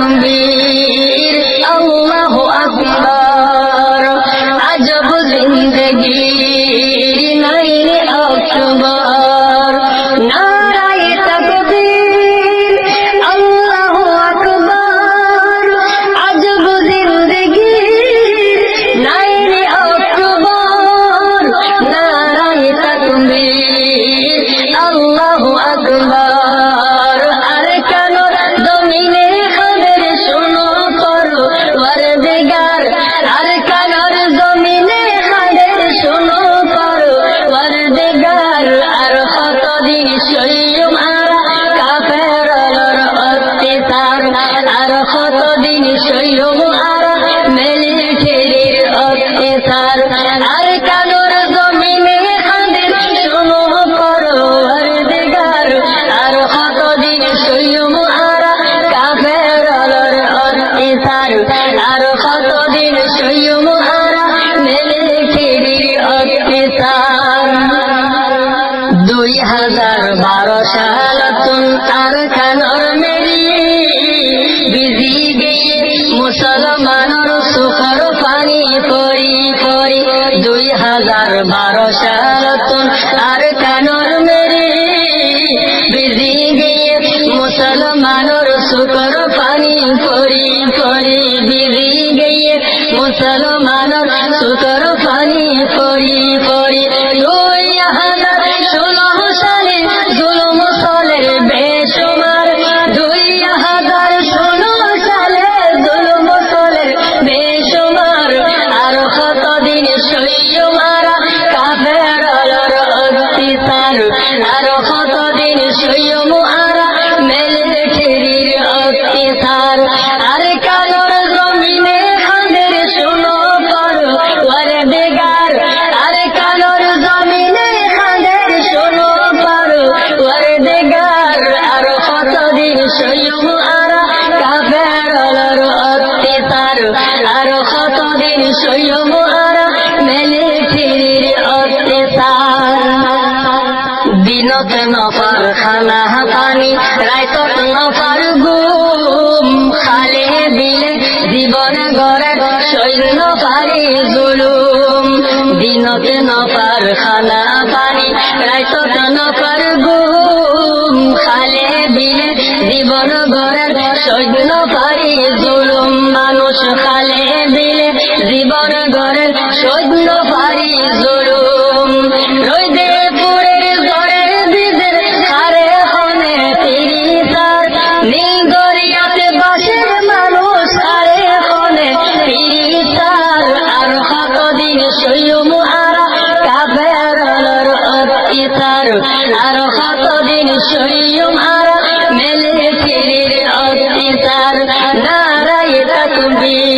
তাকবীর আল্লাহু আকবার আজব জিন্দেগি নাই রে আকবার নারায়ে তাকবীর আল্লাহু আকবার আজব জিন্দেগি নাই রে আকবার নারায়ে তাকবীর আল্লাহু আকবার আরে কেন জমিনে খবর শুনো করো ওয়ারদিগার আরে কেন জমিনে খবর শুনো করো ওয়ারদিগার আর কতদিন সইয়ুম আর কাফেরর অত্যাচার আর কতদিন সইয়ুম আর মিলিটারির অত্যাচার আর কেন জমিনে খবর শুনো করো ওয়ারদিগার আর কতদিন সইয়ুম আর কাফেরর অত্যাচার আর কতদিন সইয়ুম আর মিলিটারির অত্যাচার 2012 সাল তুম কারখানার মেরি বিজি গিয়ে মুসলমানর সুখর পানি পরি পরি 2012 সাল তুম কারখানার মেরি বিজি গিয়ে মুসলমানর সুখর পানি পরি পরি বিজি গিয়ে মুসলমানর সুখর পানি পরি পরি 2016 সালে জুলুম চলে বেশুমার 2016 সালে জুলুম চলে বেশুমার আর কতদিন সইয়ুম আর কাফেরর অত্যাচার আর কতদিন সইয়ুম আর মিলিটারির অত্যাচার আর কালোর জমিনে খবর শুনো করো ওয়ারদিগার আর কালোর জমিনে খবর শুনো করো ওয়ারদিগার আর কতদিন সইয়ুম আর কাফেরর অত্যাচার আর কতদিন সইয়ুম আর মিলিটারির অত্যাচার দিনত নফর খানা পানি রাইতত নফর গুম খালে বিলে জীবন গড়ে সৈন্য পারি জুলুম দিনত নফর খানা পানি রাইতত নফর গুম খালে বিলে জীবন গড়ে সৈন্য পারি জুলুম মানুষ খালে বিলে জীবন গড়ে সৈন্য পারি জুলুম রইদে পুরের জড়ে বিদের হারে হনে তিরিসার নীল দরিয়াতে বাসের মানুষ হারে হনে তিরিসার আর কতদিন সইয়ুম আর কাফেরর অত্যাচার আর কতদিন সইয়ুম আর মিলিটারির অত্যাচার নারায়ে তাকবীর